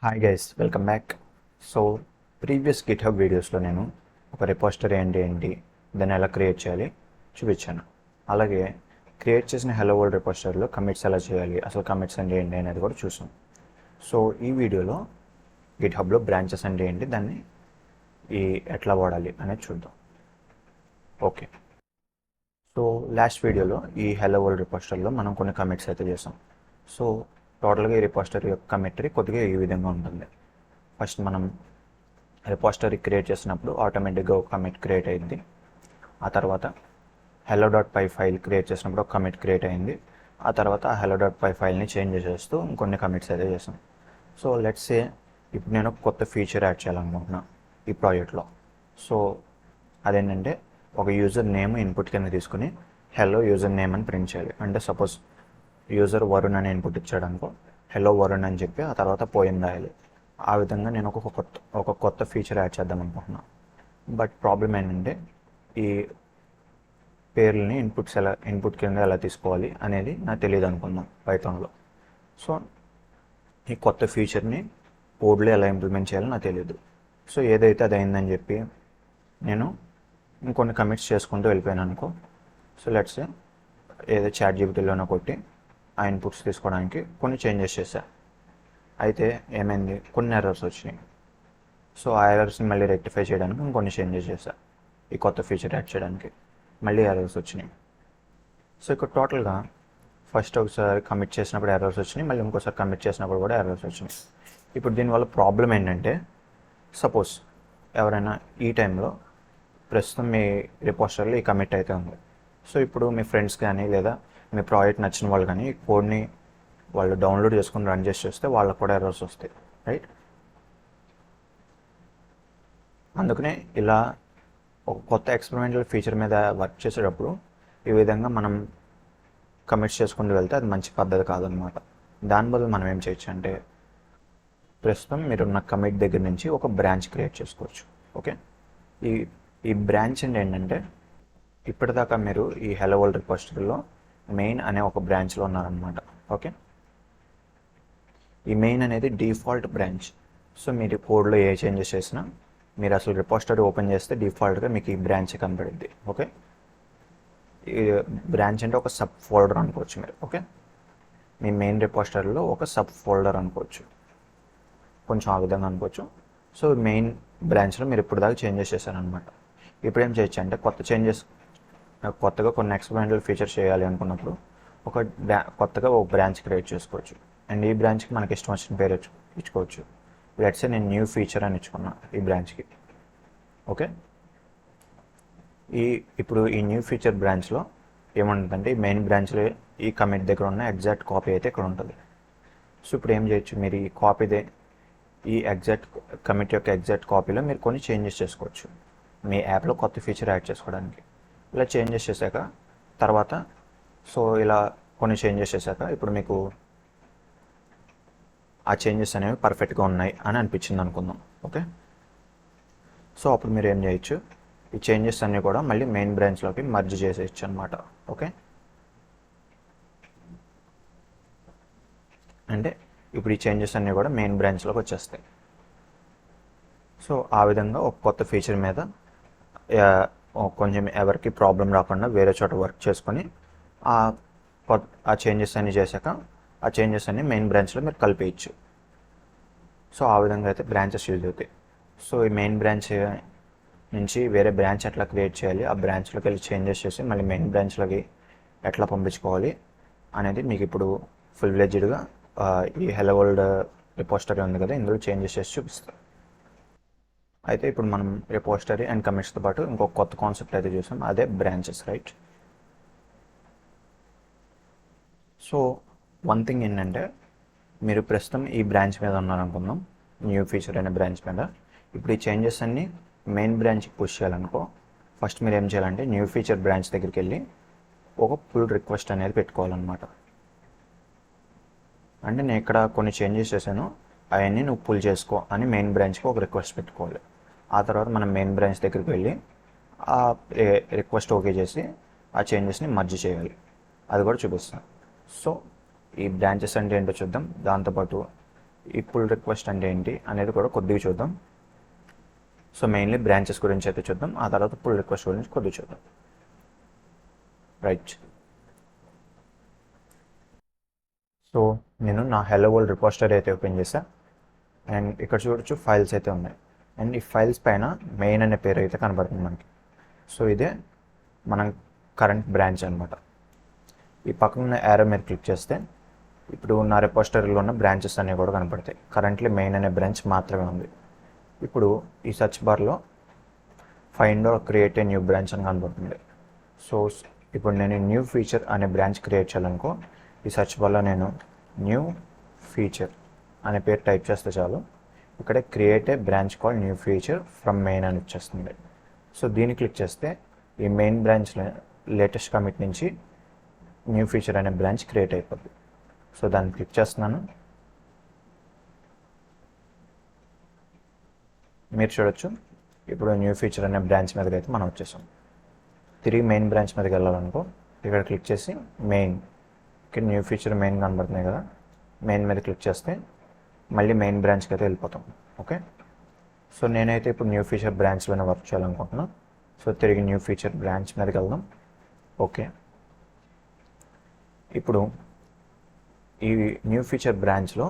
Hi guys, welcome back. So previous GitHub వీడియోస్లో నేను ఒక రిపోజిటరీ అంటే ఏంటి, దాన్ని ఎలా క్రియేట్ చేయాలి చూపించాను. అలాగే క్రియేట్ చేసిన హెలో వరల్డ్ రిపోజిటరీలో కమిట్స్ ఎలా చేయాలి, అసలు కమిట్స్ అంటే ఏంటి అనేది కూడా చూసాం. సో ఈ వీడియోలో గిట్హబ్లో బ్రాంచెస్ అంటే ఏంటి, దాన్ని ఎట్లా వాడాలి అనేది చూద్దాం. ఓకే, సో లాస్ట్ వీడియోలో ఈ హెలో వరల్డ్ రిపోజిటరీలో మనం కొన్ని కమిట్స్ అయితే చేసాం. సో టోటల్గా ఈ రిపోజిటరీ యొక్క కమిటరీ కొద్దిగా ఈ విధంగా ఉంటుంది. ఫస్ట్ మనం రిపోజిటరీ క్రియేట్ చేసినప్పుడు ఆటోమేటిక్గా ఒక కమిట్ క్రియేట్ అయింది. ఆ తర్వాత hello.py ఫైల్ క్రియేట్ చేసినప్పుడు ఒక కమిట్ క్రియేట్ అయింది. ఆ తర్వాత ఆ hello.py ఫైల్ని చేంజ్ చేస్తూ ఇంకొన్ని కమిట్స్ అయితే చేసాం. సో లెట్స్ సే ఇప్పుడు నేను కొత్త ఫీచర్ యాడ్ చేయాలనుకుంటున్నా ఈ ప్రాజెక్ట్లో. సో అదేంటంటే ఒక యూజర్ నేమ్ ఇన్పుట్ కింద తీసుకుని హెలో యూజర్ నేమ్ అని ప్రింట్ చేయాలి. అంటే సపోజ్ యూజర్ వరుణ్ అని ఇన్పుట్ ఇచ్చాడు అనుకో, హెలో వరుణ్ అని చెప్పి ఆ తర్వాత పోయిం రాయాలి. ఆ విధంగా నేను ఒక కొత్త ఫీచర్ యాడ్ చేద్దాం అనుకుంటున్నాను. బట్ ప్రాబ్లం ఏంటంటే ఈ పేర్లని ఇన్పుట్ కింద ఎలా తీసుకోవాలి అనేది నాకు తెలియదు అనుకుందాం పైథాన్లో. సో ఈ కొత్త ఫీచర్ని కోడ్లో ఎలా ఇంప్లిమెంట్ చేయాలో నాకు తెలియదు. సో ఏదైతే అది అయిందని చెప్పి నేను ఇంకొన్ని కమిట్స్ చేసుకుంటూ వెళ్ళిపోయాను అనుకో. సో లెట్స్ ఏదో చాట్ జీపీటీలోనే కొట్టి ఆ ఇన్పుట్స్ తీసుకోవడానికి కొన్ని చేంజెస్ చేశా. అయితే ఏమైంది, కొన్ని ఎర్రర్స్ వచ్చినాయి. సో ఆ ఎర్రర్స్ని మళ్ళీ రెక్టిఫై చేయడానికి ఇంకొన్ని చేంజెస్ చేశా. ఈ కొత్త ఫీచర్ యాడ్ చేయడానికి మళ్ళీ ఎర్రర్స్ వచ్చినాయి. సో ఇక్కడ టోటల్గా ఫస్ట్ ఒకసారి కమిట్ చేసినప్పుడు ఎర్రర్స్ వచ్చినాయి, మళ్ళీ ఇంకోసారి కమిట్ చేసినప్పుడు కూడా ఎర్రర్స్ వచ్చినాయి. ఇప్పుడు దీనివల్ల ప్రాబ్లం ఏంటంటే, సపోజ్ ఎవరైనా ఈ టైంలో ప్రస్తుతం మీ రిపోజిటరీలో ఈ కమిట్ అయితే ఉంది. సో ఇప్పుడు మీ ఫ్రెండ్స్ కానీ లేదా మీ ప్రాజెక్ట్ నచ్చిన వాళ్ళు కానీ ఈ కోడ్ని వాళ్ళు డౌన్లోడ్ చేసుకుని రన్ చేసి చూస్తే వాళ్ళకు కూడా ఎర్రర్స్ వస్తాయి, రైట్? అందుకనే ఇలా ఒక కొత్త ఎక్స్పెరిమెంటల్ ఫీచర్ మీద వర్క్ చేసేటప్పుడు ఈ విధంగా మనం కమిట్స్ చేసుకుంటూ వెళ్తే అది మంచి పద్ధతి కాదనమాట. దాని బదులు మనం ఏం చేయొచ్చు అంటే, ప్రస్తుతం మీరున్న కమిట్ దగ్గర నుంచి ఒక బ్రాంచ్ క్రియేట్ చేసుకోవచ్చు. ఓకే, ఈ బ్రాంచ్ ఏంటంటే ఇప్పటిదాకా మీరు ఈ హెలో వరల్డ్ రిపోజిటరీలో మెయిన్ అనే ఒక బ్రాంచ్లో ఉన్నారనమాట. ఓకే, ఈ మెయిన్ అనేది డిఫాల్ట్ బ్రాంచ్. సో మీరు కోడ్లో ఏ చేంజెస్ చేసినా మీరు అసలు రిపోజిటరీ ఓపెన్ చేస్తే డిఫాల్ట్గా మీకు ఈ బ్రాంచ్ కనపడుద్ది. ఓకే, ఈ బ్రాంచ్ అంటే ఒక సబ్ ఫోల్డర్ అనుకోవచ్చు మీరు. ఓకే, మీ మెయిన్ రిపోజిటరీలో ఒక సబ్ ఫోల్డర్ అనుకోవచ్చు, కొంచెం ఆ విధంగా అనుకోవచ్చు. సో మెయిన్ బ్రాంచ్లో మీరు ఇప్పుడు దాకా చేంజెస్ చేశారనమాట. ఇప్పుడు ఏం చేయొచ్చు అంటే కొత్తగా కొన్ని ఎక్స్పెరిమెంటల్ ఫీచర్స్ చేయాలి అనుకున్నప్పుడు కొత్తగా ఒక బ్రాంచ్ క్రియేట్ చేసుకోవచ్చు. అండ్ ఈ బ్రాంచ్కి మనకి ఇష్టం వచ్చిన పేరు ఇచ్చుకోవచ్చు. లెట్స్ సే నేను న్యూ ఫీచర్ అని ఇచ్చుకున్నా ఈ బ్రాంచ్కి. ఓకే, ఇప్పుడు ఈ న్యూ ఫీచర్ బ్రాంచ్లో ఏముంటుందంటే ఈ మెయిన్ బ్రాంచ్లో ఈ కమిట్ దగ్గర ఉన్న ఎగ్జాక్ట్ కాపీ అయితే ఇక్కడ ఉంటుంది. సో ఇప్పుడు ఏం చేయొచ్చు, మీరు ఈ ఎగ్జాక్ట్ కమిట్ యొక్క ఎగ్జాక్ట్ కాపీలో మీరు కొన్ని చేంజెస్ చేసుకోవచ్చు మీ యాప్లో కొత్త ఫీచర్ యాడ్ చేసుకోవడానికి. ఇలా చేంజెస్ చేశాక తర్వాత ఇలా కొన్ని చేంజెస్ చేశాక ఇప్పుడు మీకు ఆ చేంజెస్ అనేవి పర్ఫెక్ట్గా ఉన్నాయి అని అనిపించింది అనుకుందాం. ఓకే, సో అప్పుడు మీరు ఏం చేయొచ్చు, ఈ చేంజెస్ అన్నీ కూడా మళ్ళీ మెయిన్ బ్రాంచ్లోకి మర్జ్ చేసేయచ్చు అనమాట. ఓకే, అంటే ఇప్పుడు ఈ చేంజెస్ అన్నీ కూడా మెయిన్ బ్రాంచ్లోకి వచ్చేస్తాయి. సో ఆ విధంగా ఒక కొత్త ఫీచర్ మీద కొంచెం ఎవరికి ప్రాబ్లం రాకుండా వేరే చోట వర్క్ చేసుకొని ఆ చేంజెస్ అన్నీ చేశాక ఆ చేంజెస్ అన్నీ మెయిన్ బ్రాంచ్లో మీరు కలిపేయచ్చు. సో ఆ విధంగా అయితే బ్రాంచెస్ యూజ్ అవుతాయి. సో ఈ మెయిన్ బ్రాంచ్ నుంచి వేరే బ్రాంచ్ ఎట్లా క్రియేట్ చేయాలి, ఆ బ్రాంచ్లోకి వెళ్ళి చేంజెస్ చేసి మళ్ళీ మెయిన్ బ్రాంచ్లోకి ఎట్లా పంపించుకోవాలి అనేది మీకు ఇప్పుడు ఫుల్ ఫ్లెడ్జ్డ్గా ఈ హెలో వరల్డ్ రిపోజిటరీ ఉంది కదా, ఇందులో చేంజెస్ చేసి చూపిస్తాం. అయితే ఇప్పుడు మనం రిపోజిటరీ అండ్ కమిట్స్తో పాటు ఇంకొక కొత్త కాన్సెప్ట్ అయితే చూసాం, అదే branches, right? So one thing ఏంటంటే, మీరు ప్రస్తుతం ఈ బ్రాంచ్ మీద ఉన్నారనుకుందాం, న్యూ ఫీచర్ అనే బ్రాంచ్ మీద. ఇప్పుడు ఈ చేంజెస్ అన్నీ మెయిన్ బ్రాంచ్కి పుష్ చేయాలనుకో, ఫస్ట్ మీరు ఏం చేయాలంటే న్యూ ఫీచర్ బ్రాంచ్ దగ్గరికి వెళ్ళి ఒక పుల్ రిక్వెస్ట్ అనేది పెట్టుకోవాలన్నమాట. అంటే నేను ఇక్కడ కొన్ని చేంజెస్ చేశాను, అవన్నీ నువ్వు పుల్ చేసుకో అని మెయిన్ బ్రాంచ్కి ఒక రిక్వెస్ట్ పెట్టుకోవాలి. ఆ తర్వాత మనం మెయిన్ బ్రాంచ్ దగ్గరికి వెళ్ళి ఆ రిక్వెస్ట్ ఓకే చేసి ఆ చేంజెస్ని మర్జ్ చేయాలి. అది కూడా చూపిస్తాను. సో ఈ బ్రాంచెస్ అంటే ఏంటో చూద్దాం. దాంతోపాటు ఈ పుల్ రిక్వెస్ట్ అంటే ఏంటి అనేది కూడా కొద్దిగా చూద్దాం. సో మెయిన్లీ బ్రాంచెస్ గురించి అయితే చూద్దాం, ఆ తర్వాత పుల్ రిక్వెస్ట్ గురించి కొద్దిగా చూద్దాం. రైట్. సో నేను నా హెలో వరల్డ్ రిపోజిటరీ అయితే ఓపెన్ చేశా, అండ్ ఇక్కడ చూడొచ్చు ఫైల్స్ అయితే ఉన్నాయి, అండ్ ఈ ఫైల్స్ పైన మెయిన్ అనే పేరు అయితే కనబడుతుంది మనకి. సో ఇదే మనం కరెంట్ బ్రాంచ్ అనమాట. ఈ పక్కన ఉన్న యారో మీద క్లిక్ చేస్తే ఇప్పుడు నా రిపోజిటరీలో ఉన్న బ్రాంచెస్ అనేవి కూడా కనపడతాయి. కరెంట్లీ మెయిన్ అనే బ్రాంచ్ మాత్రమే ఉంది. ఇప్పుడు ఈ సర్చ్ బార్లో find are create a new branch అని కనబడుతుంది. సో ఇప్పుడు నేను న్యూ ఫీచర్ అనే బ్రాంచ్ క్రియేట్ చేయాలనుకో, ఈ సర్చ్ బార్లో నేను న్యూ ఫీచర్ అనే పేరు టైప్ చేస్తే చాలు, ఇక్కడ create a branch call new feature from main అని వచ్చేస్తుంది. సో దీన్ని క్లిక్ చేస్తే ఈ మెయిన్ బ్రాంచ్లో లేటెస్ట్ కమిట్ నుంచి న్యూ ఫీచర్ అనే బ్రాంచ్ క్రియేట్ అయిపోద్ది. సో దాన్ని క్లిక్ చేస్తున్నాను. మీరు చూడొచ్చు ఇప్పుడు న్యూ ఫీచర్ అనే బ్రాంచ్ మీదకి అయితే మనం వచ్చేసాం. తిరిగి మెయిన్ బ్రాంచ్ మీదకి వెళ్ళాలనుకో, ఇక్కడ క్లిక్ చేసి మెయిన్, ఇక్కడ న్యూ ఫీచర్ మెయిన్ కనబడుతున్నాయి కదా, మెయిన్ మీద క్లిక్ చేస్తే మళ్ళీ మెయిన్ బ్రాంచ్కి అయితే వెళ్ళిపోతాం. ఓకే. సో నేనైతే ఇప్పుడు న్యూ ఫీచర్ బ్రాంచ్లోనే వర్క్ చేయాలనుకుంటున్నాను. సో తిరిగి న్యూ ఫీచర్ బ్రాంచ్ మీదకి వెళ్దాం. ఓకే. ఇప్పుడు ఈ న్యూ ఫీచర్ బ్రాంచ్లో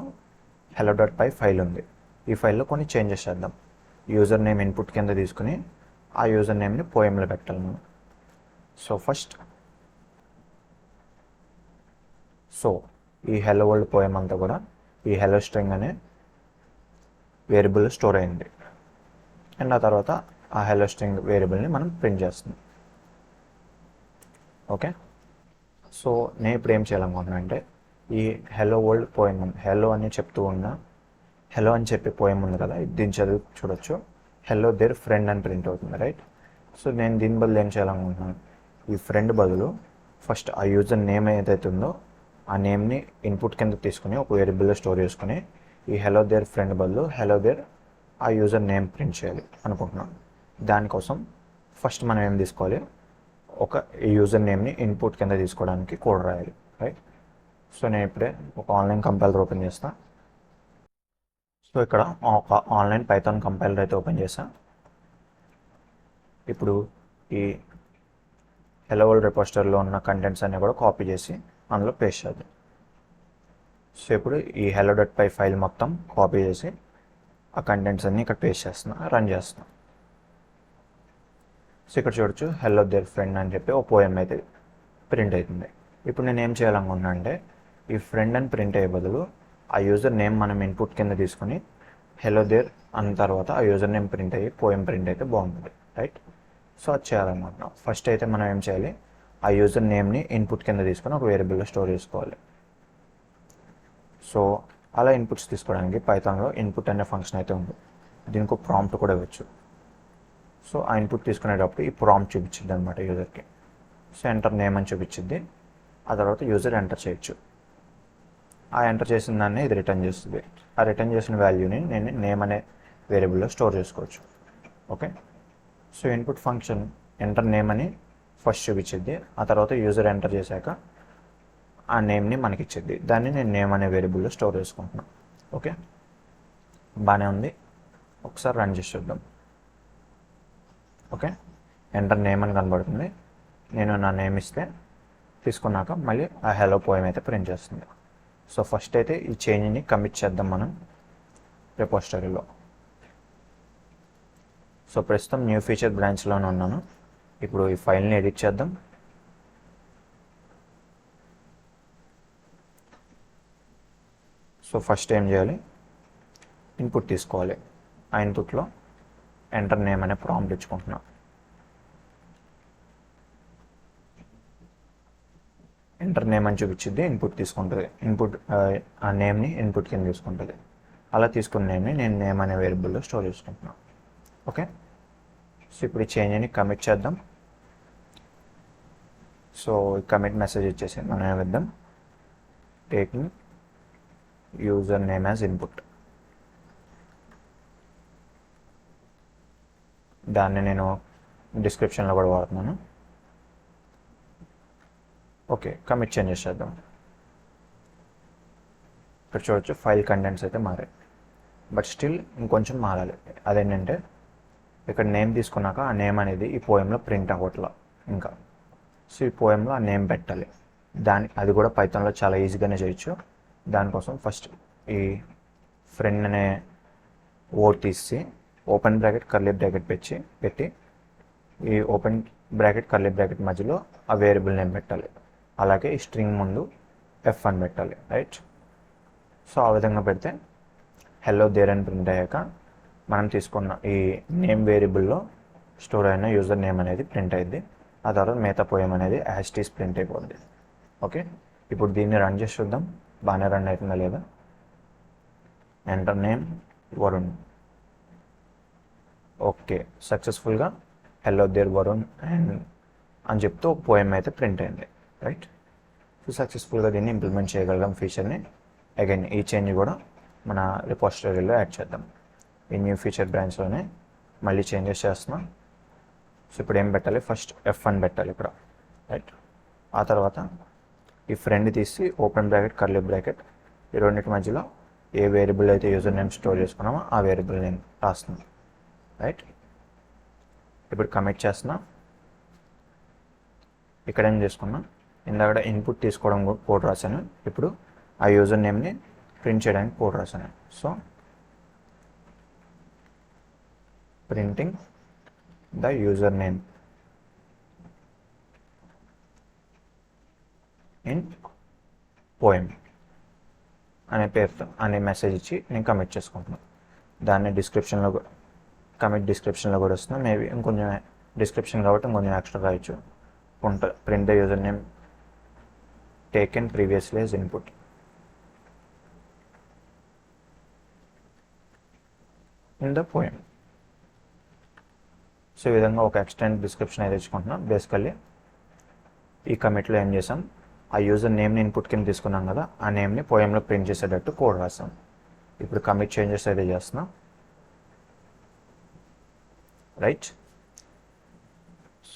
hello.py ఫైల్ ఉంది. ఈ ఫైల్లో కొన్ని చేంజెస్ చేద్దాం. యూజర్ నేమ్ ఇన్పుట్ కింద తీసుకుని ఆ యూజర్ నేమ్ని పోయంలో పెట్టాలి మనం. సో ఈ హెలో వరల్డ్ పోయం అంతా కూడా ఈ హెలో స్ట్రింగ్ అనే వేరియబుల్ స్టోర్ అయింది, అండ్ ఆ తర్వాత ఆ హెలో స్ట్రింగ్ వేరియబుల్ని మనం ప్రింట్ చేస్తున్నాం. ఓకే. సో నేను ఇప్పుడు ఏం చేయాలనుకుంటున్నాను అంటే, ఈ హెలో వరల్డ్ పోయం, హెలో అని చెప్తూ ఉన్న హెలో అని చెప్పే పోయం ఉంది కదా, దీన్ని చదివి చూడొచ్చు. హెలో దేర్ ఫ్రెండ్ అని ప్రింట్ అవుతుంది, రైట్. సో నేను దీని బదులు ఏం చేయాలనుకుంటున్నాను, ఈ ఫ్రెండ్ బదులు ఫస్ట్ ఆ యూజర్ నేమ్ ఏదైతే ఉందో ఆ నేమ్ని ఇన్పుట్ కింద తీసుకుని ఒక వేరియబుల్లో స్టోర్ చేసుకుని ఈ హెలో దేర్ ఫ్రెండ్ బదులు హెలో దేర్ ఆ యూజర్ నేమ్ ప్రింట్ చేయాలి అనుకుంటున్నాను. దానికోసం ఫస్ట్ మనం ఏం తీసుకోవాలి, ఒక యూజర్ నేమ్ని ఇన్పుట్ కింద తీసుకోవడానికి కోడ్ రాయాలి, రైట్. సో నేను ఇప్పుడే ఒక ఆన్లైన్ కంపైలర్ ఓపెన్ చేస్తాను. సో ఇక్కడ ఒక ఆన్లైన్ పైథాన్ కంపైలర్ అయితే ఓపెన్ చేశాను. ఇప్పుడు ఈ హెలో వరల్డ్ రిపోజిటరీలో ఉన్న కంటెంట్స్ అన్నీ కూడా కాపీ చేసి అందులో పేస్ట్ చేద్దాం. సో ఇప్పుడు ఈ hello.py ఫైల్ మొత్తం కాపీ చేసి ఆ కంటెంట్స్ అన్నీ ఇక్కడ పేస్ట్ చేస్తున్నా, రన్ చేస్తున్నా. సో ఇక్కడ చూడొచ్చు హెల్లో దేర్ ఫ్రెండ్ అని చెప్పి ఓ పోయం అయితే ప్రింట్ అవుతుంది. ఇప్పుడు నేను ఏం చేయాలనుకుంటున్నా అంటే, ఈ ఫ్రెండ్ అని ప్రింట్ అయ్యే బదులు ఆ యూజర్ నేమ్ మనం ఇన్పుట్ కింద తీసుకుని హెలో దేర్ అన్న తర్వాత ఆ యూజర్ నేమ్ ప్రింట్ అయ్యి పోయం ప్రింట్ అయితే బాగుంటుంది, రైట్. సో అది చేయాలనుకుంటున్నాం. ఫస్ట్ అయితే మనం ఏం చేయాలి, ఆ యూజర్ నేమ్ని ఇన్పుట్ కింద తీసుకొని ఒక వేరియబుల్లో స్టోర్ చేసుకోవాలి. సో అలా ఇన్పుట్స్ తీసుకోవడానికి పైథాన్లో ఇన్పుట్ అనే ఫంక్షన్ అయితే ఉంది. దీనికి ఒక ప్రాంప్ట్ కూడా ఇవ్వచ్చు. సో ఆ ఇన్పుట్ తీసుకునేటప్పుడు ఈ ప్రాంప్ట్ చూపించింది అనమాట యూజర్కి. సో ఎంటర్ నేమ్ అని చూపించింది, ఆ తర్వాత యూజర్ ఎంటర్ చేయొచ్చు. ఆ ఎంటర్ చేసిన దాన్ని ఇది రిటర్న్ చేస్తుంది. ఆ రిటర్న్ చేసిన వాల్యూని నేను నేమ్ అనే వేరియబుల్లో స్టోర్ చేసుకోవచ్చు. Okay. So input function enter name అని ఫస్ట్ చూపించింది, ఆ తర్వాత యూజర్ ఎంటర్ చేశాక ఆ నేమ్ని మనకి ఇచ్చింది. దాన్ని నేను నేమ్ అనే వేరియబుల్లో స్టోర్ చేసుకుంటున్నాను. ఓకే, బాగానే ఉంది. ఒకసారి రన్ చేసి చూద్దాం. ఓకే, ఎంటర్ నేమ్ అని కనబడుతుంది. నేను నా నేమ్ ఇస్తే తీసుకున్నాక మళ్ళీ ఆ హెలో పోయం అయితే ప్రింట్ చేస్తుంది. సో ఫస్ట్ అయితే ఈ చేంజ్ని కమిట్ చేద్దాం మనం రిపోజిటరీలో. సో ప్రస్తుతం న్యూ ఫీచర్ బ్రాంచ్లోనే ఉన్నాను. ఇప్పుడు ఈ ఫైల్ని ఎడిట్ చేద్దాం. సో ఫస్ట్ ఏం చేయాలి, ఇన్పుట్ తీసుకోవాలి. ఆ ఇన్పుట్లో ఎంటర్ నేమ్ అనే ప్రాంప్ట్ ఇచ్చుకుంటున్నా. ఎంటర్ నేమ్ అని చూపించింది, ఇన్పుట్ తీసుకుంటుంది. ఇన్పుట్ ఆ నేమ్ని ఇన్పుట్ కింద తీసుకుంటుంది. అలా తీసుకున్న నేమ్ని నేను నేమ్ అనే వేరియబుల్లో స్టోర్ చేసుకుంటున్నాను. ఓకే, సో ఇప్పుడు ఈ చేంజ్ని కమిట్ చేద్దాం. సో కమిట్ మెసేజ్ ఇచ్చేసి మనం ఏమిద్దాం, taking user name as input. దాన్ని నేను డిస్క్రిప్షన్లో కూడా వాడుతున్నాను. ఓకే, కమిట్ చేంజెస్ చేద్దాం. ఇక్కడ చూడొచ్చు ఫైల్ కంటెంట్స్ అయితే మారాయి, బట్ స్టిల్ ఇంకొంచెం మారాలి. అదేంటంటే ఇక్కడ నేమ్ తీసుకున్నాక ఆ నేమ్ అనేది ఈ పోయంలో ప్రింట్ అవ్వట్లా ఇంకా. సో ఈ పోయంలో ఆ నేమ్ పెట్టాలి. అది కూడా పైథాన్లో చాలా ఈజీగానే చేయొచ్చు. దానికోసం ఫస్ట్ ఈ ఫ్రెండ్ అనే వర్డ్ తీసి ఓపెన్ బ్రాకెట్ కర్లీ బ్రాకెట్ పెట్టి ఈ ఓపెన్ బ్రాకెట్ కర్లీ బ్రాకెట్ మధ్యలో ఆ వేరియబుల్ నేమ్ పెట్టాలి. అలాగే ఈ స్ట్రింగ్ ముందు F1 పెట్టాలి, రైట్. సో ఆ విధంగా పెడితే హెల్లో దేర్ అని ప్రింట్ అయ్యాక మనం తీసుకున్న ఈ నేమ్ వేరియబుల్లో స్టోర్ అయిన యూజర్ నేమ్ అనేది ప్రింట్ అయ్యింది. ఆ తర్వాత మిగతా పోయం అనేది యాజ్ ఇట్ ఈస్ ప్రింట్ అయిపోద్ది. ఓకే, ఇప్పుడు దీన్ని రన్ చేసి చూద్దాం బాగానే రన్ అవుతుందా లేదా. Enter name Varun. ఓకే, సక్సెస్ఫుల్గా హెల్లో దేర్ వరుణ్ అని చెప్తూ ఒక పోయం అయితే ప్రింట్ అయింది, రైట్. సో సక్సెస్ఫుల్గా దీన్ని ఇంప్లిమెంట్ చేయగలిగాం ఫీచర్ని. అగైన్ ఈ చేంజ్ కూడా మన రిపోజిటరీలో యాడ్ చేద్దాం. ఈ న్యూ ఫీచర్ బ్రాంచ్లోనే మళ్ళీ చేంజెస్ చేస్తున్నాం. సో ఇప్పుడు ఏం పెట్టాలి, ఫస్ట్ F1 పెట్టాలి ఇక్కడ, రైట్. ఆ తర్వాత ఈ ఫ్రెండ్ తీసి ఓపెన్ బ్రాకెట్ కర్లీ బ్రాకెట్ ఈ రెండింటి మధ్యలో ఏ వేరియబుల్ అయితే యూజర్ నేమ్ స్టోర్ చేసుకున్నామో ఆ వేరియబుల్ నేమ్ రాస్తున్నాం, రైట్. ఇప్పుడు కమిట్ చేస్తున్నా. ఇక్కడ ఏం చేసుకున్నా, ఇందాక ఇన్పుట్ తీసుకోవడం కోడ్ రాశాను. ఇప్పుడు ఆ యూజర్ నేమ్ని ప్రింట్ చేయడానికి కోడ్ రాశాను. So printing the user name in poem అనే పేరుతో అనే మెసేజ్ ఇచ్చి నేను కమిట్ చేసుకుంటున్నాను. దాన్ని కమిట్ డిస్క్రిప్షన్లో కూడా వస్తుంది. మేబీ ఇంకొంచెం డిస్క్రిప్షన్ కాబట్టి ఇంకొంచెం ఎక్స్ట్రా రాయొచ్చు. Print the user name taken previously as input. In the poem. So ఈ విధంగా ఒక ఎక్స్టెండ్ డిస్క్రిప్షన్ అయితే ఇచ్చుకుంటున్నాం. బేసికల్లీ ఈ కమిట్లో ఏం చేసాం, ఆ యూజర్ నేమ్ని ఇన్పుట్ కింద తీసుకున్నాం కదా, ఆ నేమ్ని పోయంలో ప్రింట్ చేసేటట్టు కోడ్ రాసాం. ఇప్పుడు కమిట్ చేంజెస్ అయితే చేస్తున్నాం, రైట్.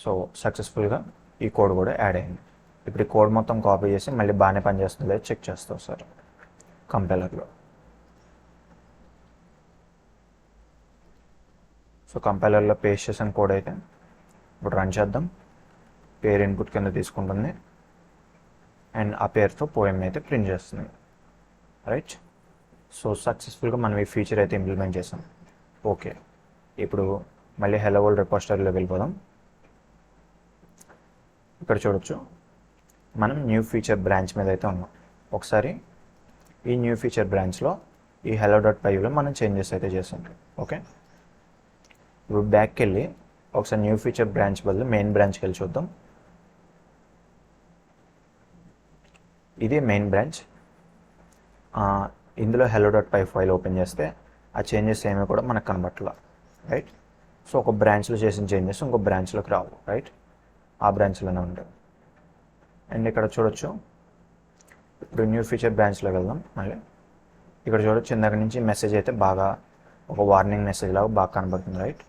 సో సక్సెస్ఫుల్గా ఈ కోడ్ కూడా యాడ్ అయింది. ఇప్పుడు ఈ కోడ్ మొత్తం కాపీ చేసి మళ్ళీ బాగానే పనిచేస్తుందో లేదో చెక్ చేస్తాం సార్ కంపైలర్లో. సో కంపైలర్లో పేస్ట్ చేసిన కోడ్ అయితే ఇప్పుడు రన్ చేద్దాం. పేరు ఇన్పుట్ కింద తీసుకుంటుంది అండ్ ఆ పేరుతో పోయం అయితే ప్రింట్ చేస్తుంది, రైట్. సో సక్సెస్ఫుల్గా మనం ఈ ఫీచర్ అయితే ఇంప్లిమెంట్ చేసాం. ఓకే, ఇప్పుడు మళ్ళీ హెల్లో వరల్డ్ రిపోజిటరీలోకి వెళ్ళిపోదాం. ఇక్కడ చూడొచ్చు మనం న్యూ ఫీచర్ బ్రాంచ్ మీద అయితే ఉన్నాం. ఒకసారి ఈ న్యూ ఫీచర్ బ్రాంచ్లో ఈ hello.pyలో మనం చేంజెస్ అయితే చేసాం. ఓకే, ఇప్పుడు బ్యాక్కి వెళ్ళి ఒకసారి న్యూ ఫీచర్ బ్రాంచ్ బదులు మెయిన్ బ్రాంచ్కి వెళ్ళి చూద్దాం. ఇది మెయిన్ బ్రాంచ్. ఇందులో hello.py ఫైల్ ఓపెన్ చేస్తే ఆ చేంజెస్ ఏమీ కూడా మనకు కనబట్ల, రైట్. సో ఒక బ్రాంచ్లో చేసిన చేంజెస్ ఇంకో బ్రాంచ్లోకి రావు, రైట్. ఆ బ్రాంచ్లోనే ఉంటాయి. అండ్ ఇక్కడ చూడొచ్చు, ఇప్పుడు న్యూ ఫీచర్ బ్రాంచ్లోకి వెళ్దాం. మళ్ళీ ఇక్కడ చూడొచ్చు ఇందాక నుంచి మెసేజ్ అయితే బాగా ఒక వార్నింగ్ మెసేజ్ లాగా బాగా కనబడుతుంది, రైట్.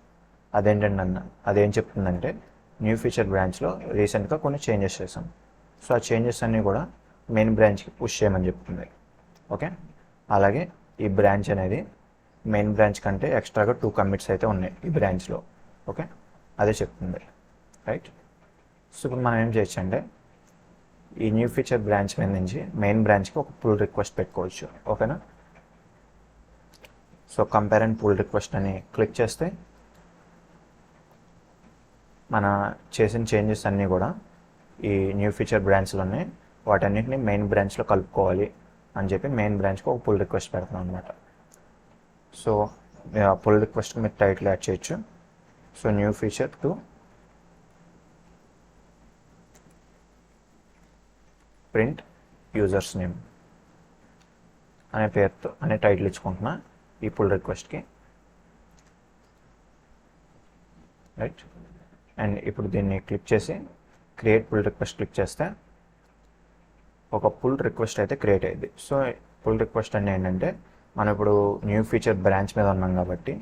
అదేంటంటే అదేం చెప్తుందంటే న్యూ ఫీచర్ బ్రాంచ్లో రీసెంట్గా కొన్ని చేంజెస్ చేసాం. సో ఆ చేంజెస్ అన్నీ కూడా మెయిన్ బ్రాంచ్కి పుష్ చేయమని చెప్తుంది. ఓకే, అలాగే ఈ బ్రాంచ్ అనేది మెయిన్ బ్రాంచ్ కంటే ఎక్స్ట్రాగా 2 కమిట్స్ అయితే ఉన్నాయి ఈ బ్రాంచ్లో. ఓకే, అదే చెప్తుంది, రైట్. సో ఇప్పుడు మనం ఏం చేయొచ్చు అంటే ఈ న్యూ ఫీచర్ బ్రాంచ్ మీద నుంచి మెయిన్ బ్రాంచ్కి ఒక పుల్ రిక్వెస్ట్ పెట్టుకోవచ్చు. ఓకేనా. So compare and pull request అని క్లిక్ చేస్తే మన చేసిన చేంజెస్ అన్నీ కూడా ఈ న్యూ ఫీచర్ బ్రాంచ్లోనే వాటన్నిటిని మెయిన్ బ్రాంచ్లో కలుపుకోవాలి అని చెప్పి మెయిన్ బ్రాంచ్కి ఒక పుల్ రిక్వెస్ట్ పెడతాం అనమాట. సో పుల్ రిక్వెస్ట్కి మీరు టైటిల్ యాడ్ చేయొచ్చు. So new feature to print users name అనే పేరుతో అనే టైటిల్ ఇచ్చుకుంటున్నా ఈ పుల్ రిక్వెస్ట్కి, రైట్. అండ్ ఇప్పుడు దీన్ని క్లిక్ చేసి క్రియేట్ పుల్ రిక్వెస్ట్ క్లిక్ చేస్తే ఒక పుల్ రిక్వెస్ట్ అయితే క్రియేట్ అయ్యింది. సో పుల్ రిక్వెస్ట్ అంటే ఏంటంటే మనం ఇప్పుడు న్యూ ఫీచర్ బ్రాంచ్ మీద ఉన్నాం కాబట్టి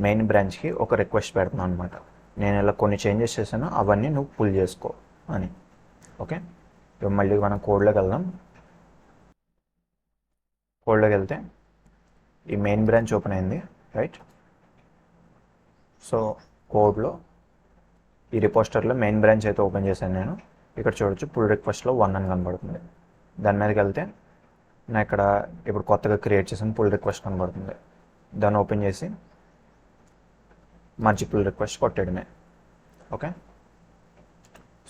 మెయిన్ బ్రాంచ్కి ఒక రిక్వెస్ట్ పెడుతున్నాను అనమాట. నేను ఇలా కొన్ని చేంజెస్ చేశాను, అవన్నీ నువ్వు పుల్ చేసుకో అని. ఓకే, ఇప్పుడు మళ్ళీ మనం కోడ్లోకి వెళ్దాం. కోడ్లోకి వెళ్తే ఈ మెయిన్ బ్రాంచ్ ఓపెన్ అయింది, రైట్. సో కోడ్లో ఈ రిపోస్టర్లో మెయిన్ బ్రాంచ్ అయితే ఓపెన్ చేశాను నేను. ఇక్కడ చూడొచ్చు పుల్ రిక్వెస్ట్లో 1 అని కనబడుతుంది. దాని మీదకి వెళ్తే నా ఇక్కడ ఇప్పుడు కొత్తగా క్రియేట్ చేసిన పుల్ రిక్వెస్ట్ కనబడుతుంది. దాన్ని ఓపెన్ చేసి మర్జ్ పుల్ రిక్వెస్ట్ కొట్టేయడమే. ఓకే,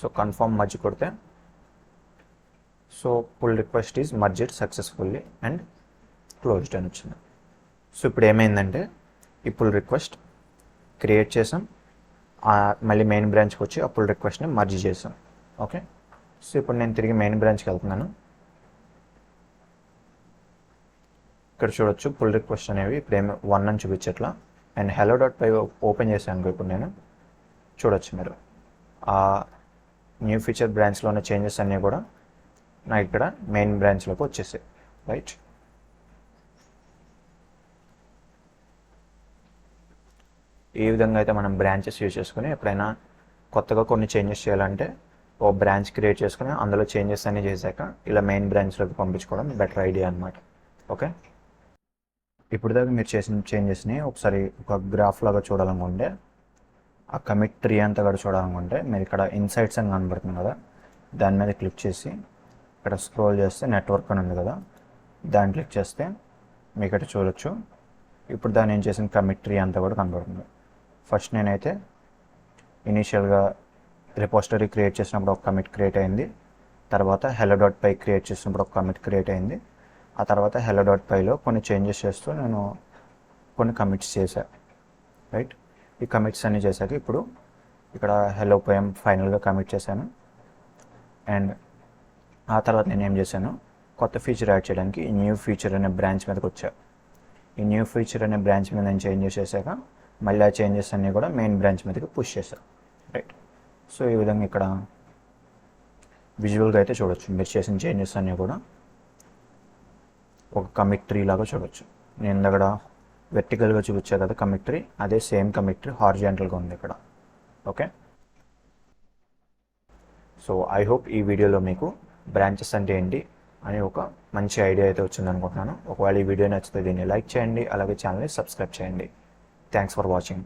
సో కన్ఫర్మ్ మర్జ్ కొడితే so pull request is merged successfully and closed అని వచ్చింది. సో ఇప్పుడు ఏమైందంటే ఈ పుల్ రిక్వెస్ట్ క్రియేట్ చేసాం, మళ్ళీ మెయిన్ బ్రాంచ్కి వచ్చి ఆ పుల్ రిక్వెస్ట్ని మర్జ్ చేసాం. ఓకే, సో ఇప్పుడు నేను తిరిగి మెయిన్ బ్రాంచ్కి వెళ్తున్నాను. ఇక్కడ చూడొచ్చు పుల్ రిక్వెస్ట్ అనేవి ఇప్పుడు ఏమి 1 అని చూపించట్లా. అండ్ hello.py ఓపెన్ చేశాను ఇప్పుడు నేను. చూడొచ్చు మీరు ఆ న్యూ ఫీచర్ బ్రాంచ్లో ఉన్న చేంజెస్ అన్నీ కూడా నాకు ఇక్కడ మెయిన్ బ్రాంచ్లోకి వచ్చేసాయి, రైట్. ఈ విధంగా అయితే మనం బ్రాంచెస్ యూజ్ చేసుకుని ఎప్పుడైనా కొత్తగా కొన్ని చేంజెస్ చేయాలంటే ఓ బ్రాంచ్ క్రియేట్ చేసుకుని అందులో చేంజెస్ అన్నీ చేశాక ఇలా మెయిన్ బ్రాంచ్లోకి పంపించుకోవడం బెటర్ ఐడియా అనమాట. ఓకే, ఇప్పుడు దాకా మీరు చేసిన చేంజెస్ని ఒకసారి ఒక గ్రాఫ్ లాగా చూడాలనుకుంటే, ఆ కమిట్ ట్రీ అంతా కూడా చూడాలనుకుంటే మీరు ఇక్కడ ఇన్సైట్స్ అని కనబడుతుంది కదా, దాని మీద క్లిక్ చేసి ఇక్కడ స్క్రోల్ చేస్తే నెట్వర్క్ అని ఉంది కదా, దాన్ని క్లిక్ చేస్తే మీకు ఇక్కడ చూడొచ్చు. ఇప్పుడు దాన్ని ఏం చేసిన కమిట్ ట్రీ అంతా కూడా కనబడుతుంది. ఫస్ట్ నేనైతే ఇనీషియల్గా రిపోజిటరీ క్రియేట్ చేసినప్పుడు ఒక కమిట్ క్రియేట్ అయింది, తర్వాత hello.py క్రియేట్ చేసినప్పుడు ఒక కమిట్ క్రియేట్ అయింది, ఆ తర్వాత hello.pyలో కొన్ని చేంజెస్ చేస్తూ నేను కొన్ని కమిట్స్ చేశాను, రైట్. ఈ కమిట్స్ అన్నీ చేశాక ఇప్పుడు ఇక్కడ hello.py ఫైనల్గా కమిట్ చేశాను. అండ్ ఆ తర్వాత నేను ఏం చేశాను, కొత్త ఫీచర్ యాడ్ చేయడానికి ఈ న్యూ ఫీచర్ అనే బ్రాంచ్ మీదకి వచ్చా. ఈ న్యూ ఫీచర్ అనే బ్రాంచ్ మీద నేను చేంజెస్ చేశాక మళ్ళీ ఆ చేంజెస్ అన్నీ కూడా మెయిన్ బ్రాంచ్ మీదకి పుష్ చేశాను, రైట్. సో ఈ విధంగా ఇక్కడ విజువల్గా అయితే చూడొచ్చు మీరు చేసిన చేంజెస్ అన్నీ కూడా ఒక కమిట్ ట్రీ లాగా చూడొచ్చు. నేను దగ్గర వెర్టికల్గా చూపించా కదా కమిట్ ట్రీ, అదే సేమ్ కమిట్ ట్రీ హారిజాంటల్గా ఉంది ఇక్కడ. ఓకే, సో ఐ హోప్ ఈ వీడియోలో మీకు బ్రాంచెస్ అంటే ఏంటి అని ఒక మంచి ఐడియా అయితే వచ్చింది అనుకుంటున్నాను. ఒకవేళ ఈ వీడియో నచ్చితే దీన్ని లైక్ చేయండి, అలాగే ఛానల్ని సబ్స్క్రైబ్ చేయండి. Thanks for watching.